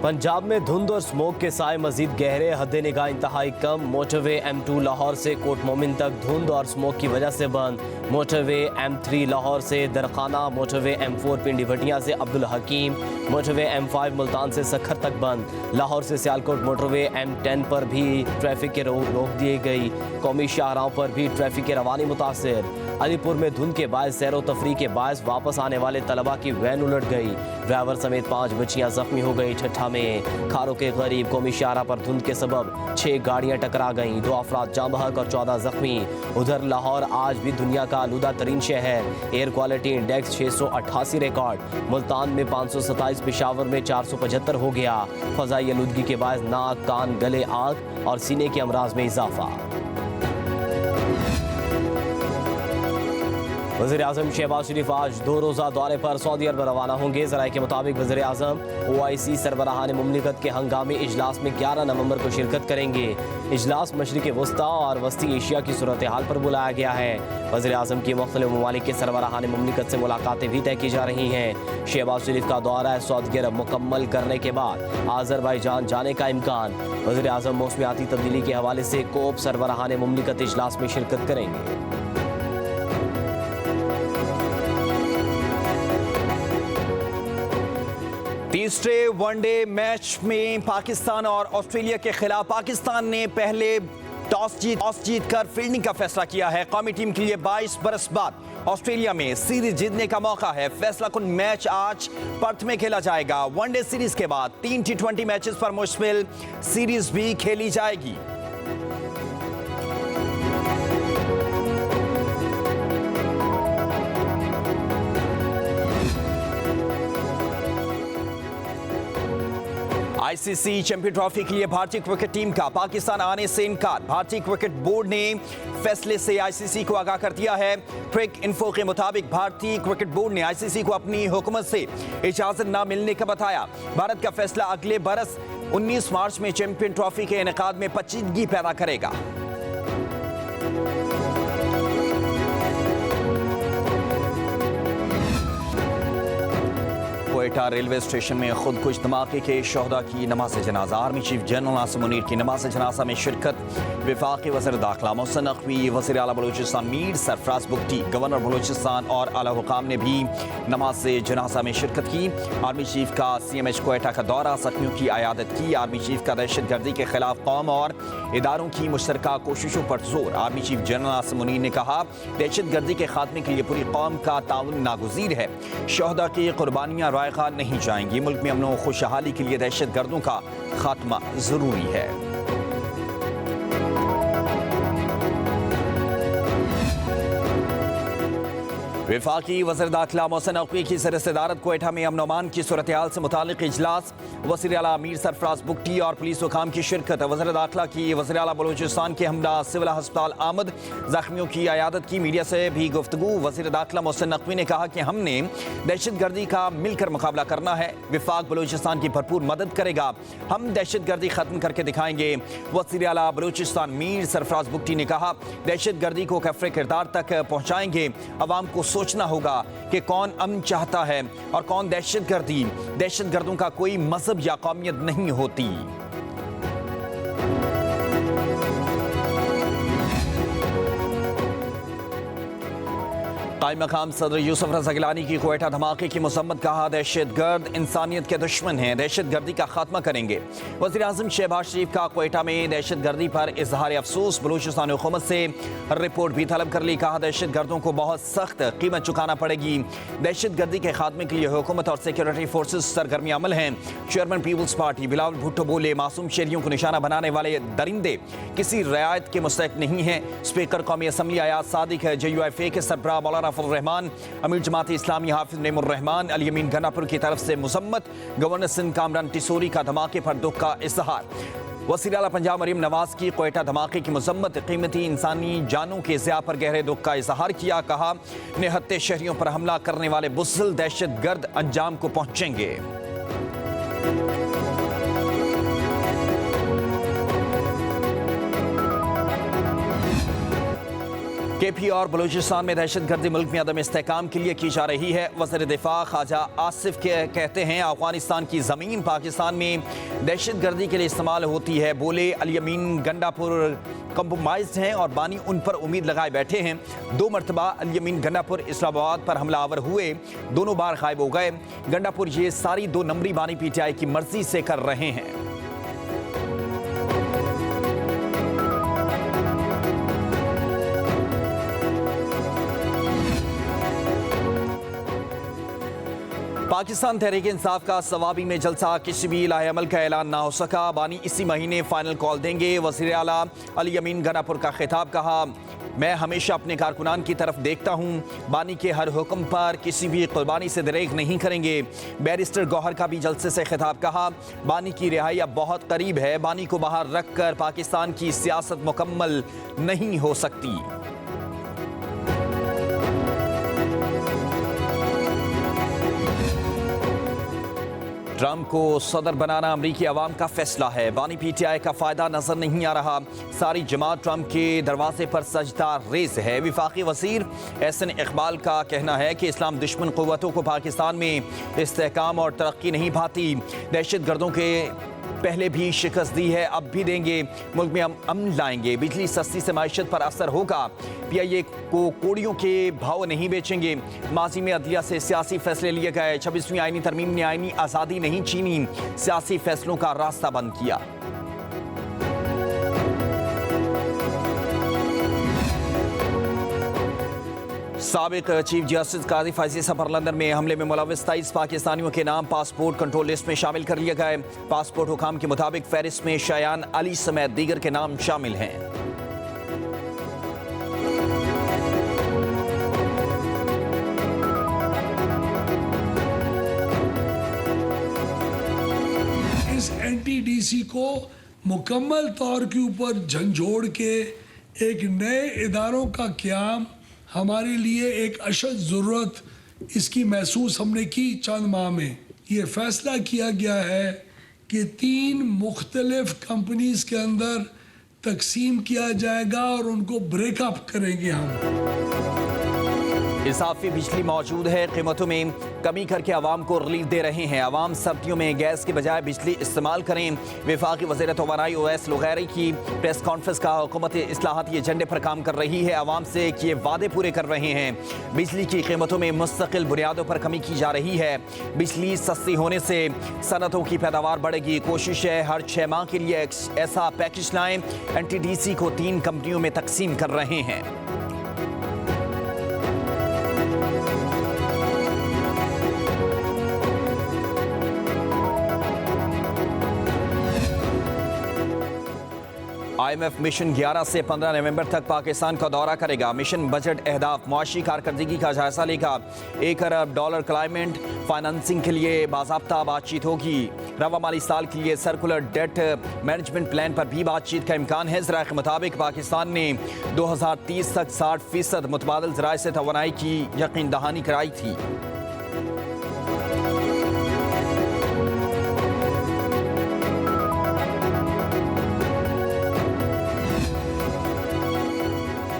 पंजाब में धुंध और स्मोक के साए मजीद गहरे, हद निगाह इंतहाई कम। मोटरवे M2 लाहौर से कोट मोमिन तक धुंध और स्मोक की वजह से बंद। मोटरवे M3 लाहौर से दरखाना, मोटरवे M4 पिंडी भटिया से अब्दुल हकीम, मोटरवे M5 मुल्तान से सखर तक बंद। लाहौर से सियालकोट मोटरवे M10 पर भी ट्रैफिक के रोक दी गई। कौमी शाहराहों पर भी ट्रैफिक की रवानी मुतासिर। अलीपुर में धुंध के बायस सैर व तफरी के बायस वापस आने वाले तलबा की वैन उलट गई। ड्राइवर समेत 5 बच्चियां जख्मी हो गई। ठट्ठा में खारों के गरीब कौमी शाहरा पर धुंध के सबब 6 गाड़ियां टकरा गईं, 2 अफराद जाँ बहक और 14 जख्मी। उधर लाहौर आज भी दुनिया का आलूदा तरीन शहर। Air quality index 688 record. Multan में 527, पेशावर में 475 हो गया। फजाई आलूदगी के बाद नाक, कान, गले, आँख और सीने के अमराज में इजाफा। वज़ीर आज़म शहबाज शरीफ आज 2 रोज़ा दौरे पर सऊदी अरब रवाना होंगे। ज़राए के मुताबिक वज़ीर आज़म OIC सरबराहान मुमलिकत के हंगामी इजलास में 11 नवंबर को शिरकत करेंगे। इजलास मशरिक़ वस्ता और वस्ती एशिया की सूरत हाल पर बुलाया गया है। वज़ीर आज़म की मुख्तलिफ ममालिक के सरबराहान मुमलिकत से मुलाकातें भी तय की जा रही हैं। शहबाज शरीफ का दौरा सऊदी अरब मुकम्मल करने के बाद आज़रबाईजान जाने का इम्कान। वज़ीर आज़म मौसमियाती तब्दीली के हवाले से कोप सरबराहान मुमलिकत इजलास में शिरकत करेंगे। तीसरे वनडे मैच में पाकिस्तान और ऑस्ट्रेलिया के खिलाफ पाकिस्तान ने पहले टॉस जीतकर फील्डिंग का फैसला किया है। कौमी टीम के लिए 22 बरस बाद ऑस्ट्रेलिया में सीरीज जीतने का मौका है। फैसला कुन मैच आज पर्थ में खेला जाएगा। वनडे सीरीज के बाद 3 T20 मैचेस पर मुश्तमिल सीरीज भी खेली जाएगी। ICC चैंपियन ट्रॉफी के लिए भारतीय क्रिकेट टीम का पाकिस्तान आने से इनकार। भारतीय क्रिकेट बोर्ड ने फैसले से ICC को आगाह कर दिया है। क्रिक इन्फो के मुताबिक भारतीय क्रिकेट बोर्ड ने ICC को अपनी हुकूमत से इजाजत न मिलने का बताया। भारत का फैसला अगले बरस 19 मार्च में चैंपियन ट्रॉफी के इनेकाद में पेचीदगी पैदा करेगा। कोयटा रेलवे स्टेशन में खुदकुश धमाके के शोहदा की नमाज जनाजा। Army chief general Asim Munir की नमाज जनाजा में शिरकत। वफाकी वज़ीर दाखिला मोहसिन नकवी, वज़ीर आला बलूचिस्तान मीर सरफराज बुगटी, गवर्नर बलूचिस्तान और आला हुकाम ने भी नमाज जनाजा में शिरकत की। आर्मी चीफ का CMH कोयटा का दौरा, जख्मियों की अयादत की। आर्मी चीफ का दहशत गर्दी के खिलाफ कौम और इदारों की मुश्तरका कोशिशों पर जोर। Army chief general Asim Munir ने कहा, दहशत गर्दी के खात्मे के लिए पूरी कौम का ताउन नागुज़ीर है। शोहदा की कुर्बानियाँ रायगा नहीं जाएंगी। मुल्क में अमन और खुशहाली के लिए दहशत गर्दों का खात्मा जरूरी है। वफाकी वज़ीर दाखिला मोहसिन नकवी की सदस्यदारत कोयटा में अमन अमान की सूरत हाल से मुतालिक इजलास। वज़ीर आला मीर सरफराज बुगटी और पुलिस हुकाम की शिरकत। वज़ीर दाखिला की वज़ीर आला बलूचिस्तान के हमला सिविल अस्पताल आमद, जख्मियों की अयादत की। मीडिया से भी गुफ्तगू। वज़ीर दाखिला मोहसिन नकवी ने कहा कि हमने दहशत गर्दी का मिलकर मुकाबला करना है। वफाक बलूचिस्तान की भरपूर मदद करेगा। हम दहशत गर्दी खत्म करके दिखाएंगे। वज़ीर आला बलूचिस्तान मीर सरफराज बुगटी ने कहा, दहशत गर्दी को कफ्रे किरदार तक पहुँचाएंगे। अवाम को सोचना होगा कि कौन अमन चाहता है और कौन दहशतगर्दी। दहशतगर्दों का कोई मजहब या कौमियत नहीं होती। कायम मकाम सदर यूसुफ रज़ा गिलानी की कोयटा धमाके की मज़म्मत। कहा, दहशतगर्द इंसानियत के दुश्मन हैं, दहशतगर्दी का खात्मा करेंगे। वज़ीर आज़म शहबाज शरीफ का कोयटा में दहशतगर्दी पर इजहार अफसोस। बलूचिस्तान हुकूमत से रिपोर्ट भी तलब कर ली। कहा, दहशतगर्दों को बहुत सख्त कीमत चुकाना पड़ेगी। दहशतगर्दी के खात्मे के लिए हुकूमत और सिक्योरिटी फोर्सेज सरगर्मी अमल हैं। चेयरमैन पीपल्स पार्टी बिलावल भुट्टो बोले, मासूम शहरियों को निशाना बनाने वाले दरिंदे किसी रियायत के मुस्तहिक नहीं हैं। स्पीकर कौमी असम्बली अयाज सादिक, JUIFA के सरबराह मौलाना रहमान, अमीर जमात इस्लामी हाफिज नेमुर रहमान अली अमीन गन्नापुर की तरफ से मुजम्मत। गवर्नर सिंध कामरान टिसोरी का धमाके पर दुख का इजहार। वज़ीर आला पंजाब मरीम नवाज की कोयटा धमाके की मुजम्मत। कीमती इंसानी जानों के ज़िया पर गहरे दुख का इजहार किया। कहा, निहत्ते शहरियों पर हमला करने वाले बुज़दिल दहशतगर्द अंजाम को पहुंचेंगे। केपी और बलूचिस्तान में दहशतगर्दी मुल्क में अदम इस्तेहकाम के लिए की जा रही है। वज़ीर दिफा ख्वाजा आसिफ कहते हैं अफगानिस्तान की ज़मीन पाकिस्तान में दहशतगर्दी के लिए इस्तेमाल होती है। बोले अल यमीन गंडापुर कंप्रोमाइज्ड हैं और बानी उन पर उम्मीद लगाए बैठे हैं। 2 मरतबा अल यमीन गंडापुर इस्लामाबाद पर हमलावर हुए, दोनों बार गायब हो गए। गंडापुर ये सारी 2 नंबरी बानी PTI की मर्जी से कर रहे हैं। पाकिस्तान तहरीक इंसाफ का सवाबी में जलसा किसी भी लाहेअमल का ऐलान ना हो सका। बानी इसी महीने फाइनल कॉल देंगे। वज़ीर आला अल यमीन गंडापुर का खिताब कहा, मैं हमेशा अपने कारकुनान की तरफ देखता हूँ। बानी के हर हुक्म पर किसी भी कुर्बानी से दरेग नहीं करेंगे। बैरिस्टर गौहर का भी जलसे से खिताब कहा, बानी की रिहाई अब बहुत करीब है। बानी को बाहर रख कर पाकिस्तान की सियासत मुकम्मल नहीं हो सकती। ट्रंप को सदर बनाना अमरीकी अवाम का फैसला है। बानी PTI का फायदा नजर नहीं आ रहा। सारी जमात ट्रंप के दरवाजे पर सजदा रेज है। विफाकी वजीर एहसन इकबाल का कहना है कि इस्लाम दुश्मन कुव्वतों को पाकिस्तान में इस्तेहकाम और तरक्की नहीं भाती। दहशत गर्दों के पहले भी शिकस्त दी है, अब भी देंगे। मुल्क में हम अमन लाएंगे। बिजली सस्ती से माइशत पर असर होगा। PIA को कोड़ियों के भाव नहीं बेचेंगे। माजी में अदलिया से सियासी फैसले लिए गए। 26वीं आईनी तरमीम ने आईनी आज़ादी नहीं छीनी, सियासी फैसलों का रास्ता बंद किया। साबिक चीफ जस्टिस काजी फैजी सफर लंदन में हमले में मुलव्वस 23 पाकिस्तानियों के नाम पासपोर्ट कंट्रोल लिस्ट में शामिल कर लिए गए। पासपोर्ट हुकाम के मुताबिक फहरिस्त में शयान अली समेत दीगर के नाम शामिल हैं। इस NTDC को मुकम्मल तौर के ऊपर झंझोड़ के एक नए इदारों का क़याम हमारे लिए एक अशद ज़रूरत इसकी महसूस हमने की। चंद माह में ये फैसला किया गया है कि 3 मुख्तलिफ कंपनीज के अंदर तकसीम किया जाएगा और उनको ब्रेकअप करेंगे हम। इजाफी बिजली मौजूद है। कीमतों में कमी करके आवाम को रिलीफ दे रहे हैं। आवाम सर्दियों में गैस के बजाय बिजली इस्तेमाल करें। वफाकी वज़ीर तवानाई ओवैस लुग़ैरी की प्रेस कॉन्फ्रेंस का हुकूमत इस्लाहाती एजेंडे पर काम कर रही है। आवाम से किए वादे पूरे कर रहे हैं। बिजली की कीमतों में मुस्तकिल बुनियादों पर कमी की जा रही है। बिजली सस्ती होने से सनतों की पैदावार बढ़ेगी। कोशिश है हर 6 माह के लिए ऐसा पैकेज लाएं। NTDC को 3 कंपनियों में तकसीम कर रहे हैं। IMF मिशन 11 से 15 नवंबर तक पाकिस्तान का दौरा करेगा। मिशन बजट अहदाफ मुआशी कारकर्दगी का जायजा लेगा। $1 अरब क्लाइमेट फाइनेंसिंग के लिए बाज़ाब्ता बातचीत होगी। रवा माली साल के लिए सर्कुलर डेट मैनेजमेंट प्लान पर भी बातचीत का इम्कान है। ज़राए के मुताबिक पाकिस्तान ने 2030 तक 60% मुतबादिल ज़राए से तवानाई की यकीन दहानी कराई थी।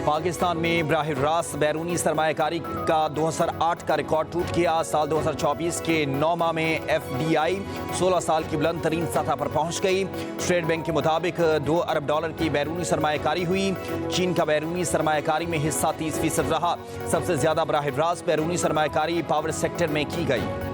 पाकिस्तान में बराह रास्त बैरूनी सरमायाकारी का 2008 का रिकॉर्ड टूट गया। साल 2024 के 9 माह में FDI 16 साल की बुलंद तरीन सतह पर पहुंच गई। स्टेट बैंक के मुताबिक $2 अरब की बैरूनी सरमायाकारी हुई। चीन का बैरूनी सरमायाकारी में हिस्सा 30% रहा। सबसे ज्यादा बराह रास्त बैरूनी सरमायाकारी पावर सेक्टर में की गई।